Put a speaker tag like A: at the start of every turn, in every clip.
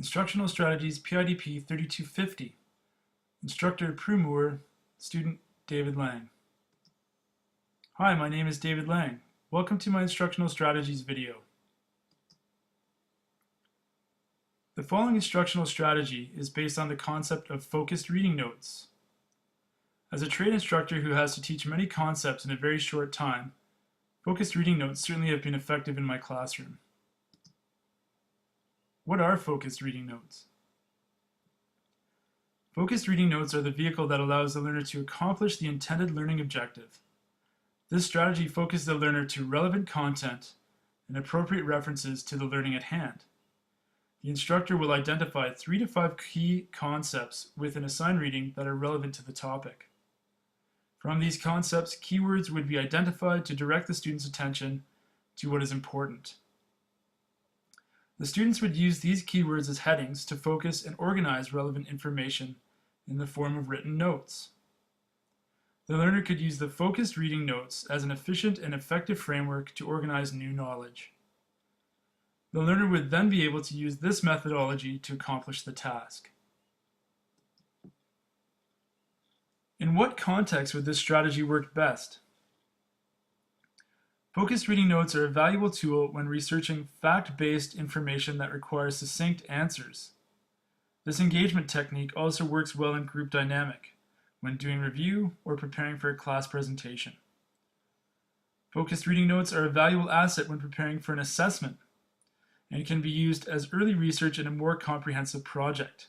A: Instructional Strategies PIDP 3250. Instructor Prue Moore, student David Lang. Hi, my name is David Lang. Welcome to my Instructional Strategies video. The following instructional strategy is based on the concept of focused reading notes. As a trade instructor who has to teach many concepts in a very short time, focused reading notes certainly have been effective in my classroom. What are focused reading notes? Focused reading notes are the vehicle that allows the learner to accomplish the intended learning objective. This strategy focuses the learner to relevant content and appropriate references to the learning at hand. The instructor will identify 3 to 5 key concepts with an assigned reading that are relevant to the topic. From these concepts, keywords would be identified to direct the student's attention to what is important. The students would use these keywords as headings to focus and organize relevant information in the form of written notes. The learner could use the focused reading notes as an efficient and effective framework to organize new knowledge. The learner would then be able to use this methodology to accomplish the task. In what context would this strategy work best? Focused reading notes are a valuable tool when researching fact-based information that requires succinct answers. This engagement technique also works well in group dynamic, when doing review or preparing for a class presentation. Focused reading notes are a valuable asset when preparing for an assessment and can be used as early research in a more comprehensive project.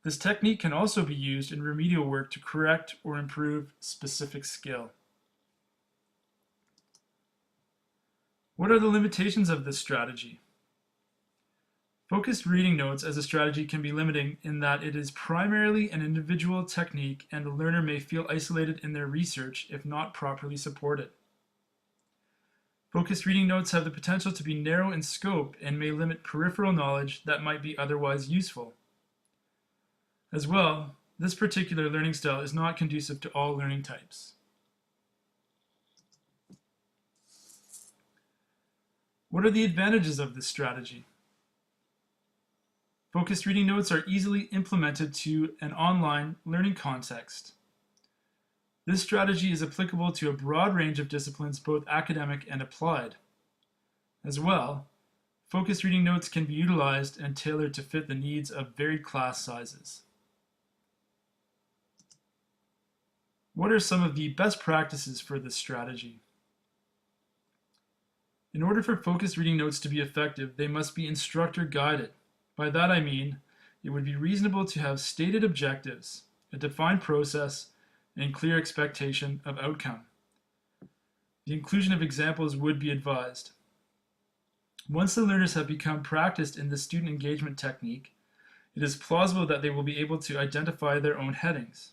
A: This technique can also be used in remedial work to correct or improve specific skill. What are the limitations of this strategy? Focused reading notes as a strategy can be limiting in that it is primarily an individual technique and the learner may feel isolated in their research if not properly supported. Focused reading notes have the potential to be narrow in scope and may limit peripheral knowledge that might be otherwise useful. As well, this particular learning style is not conducive to all learning types. What are the advantages of this strategy? Focused reading notes are easily implemented to an online learning context. This strategy is applicable to a broad range of disciplines, both academic and applied. As well, focused reading notes can be utilized and tailored to fit the needs of varied class sizes. What are some of the best practices for this strategy? In order for focused reading notes to be effective, they must be instructor guided. By that I mean, it would be reasonable to have stated objectives, a defined process, and clear expectation of outcome. The inclusion of examples would be advised. Once the learners have become practiced in the student engagement technique, it is plausible that they will be able to identify their own headings.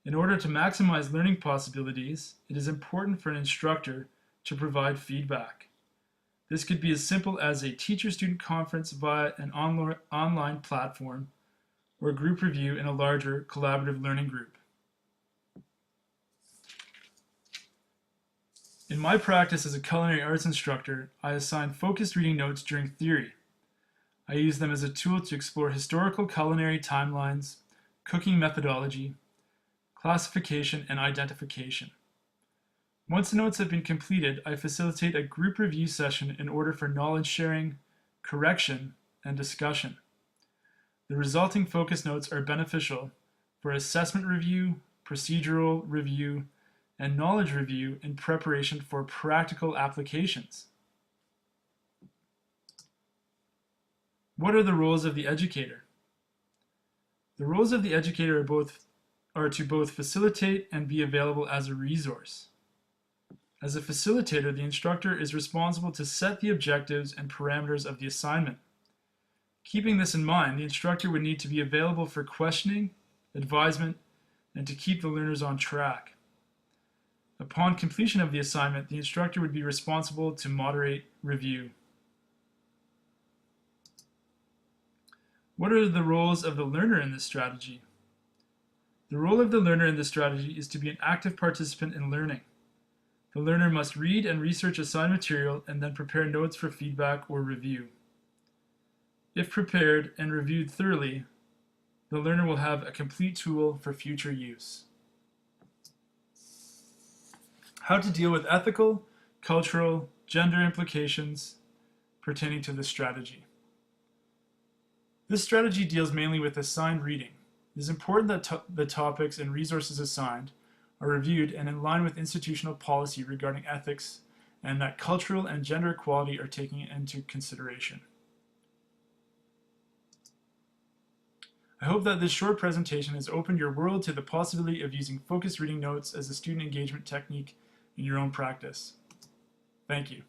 A: In order to maximize learning possibilities, it is important for an instructor to provide feedback. This could be as simple as a teacher-student conference via an online platform or a group review in a larger collaborative learning group. In my practice as a culinary arts instructor, I assign focused reading notes during theory. I use them as a tool to explore historical culinary timelines, cooking methodology, classification, and identification. Once the notes have been completed, I facilitate a group review session in order for knowledge sharing, correction, and discussion. The resulting focus notes are beneficial for assessment review, procedural review, and knowledge review in preparation for practical applications. What are the roles of the educator? The roles of the educator are to both facilitate and be available as a resource. As a facilitator, the instructor is responsible to set the objectives and parameters of the assignment. Keeping this in mind, the instructor would need to be available for questioning, advisement, and to keep the learners on track. Upon completion of the assignment, the instructor would be responsible to moderate review. What are the roles of the learner in this strategy? The role of the learner in this strategy is to be an active participant in learning. The learner must read and research assigned material and then prepare notes for feedback or review. If prepared and reviewed thoroughly, the learner will have a complete tool for future use. How to deal with ethical, cultural, gender implications pertaining to this strategy. This strategy deals mainly with assigned reading. It is important that the topics and resources assigned are reviewed and in line with institutional policy regarding ethics, and that cultural and gender equality are taken into consideration. I hope that this short presentation has opened your world to the possibility of using focused reading notes as a student engagement technique in your own practice. Thank you.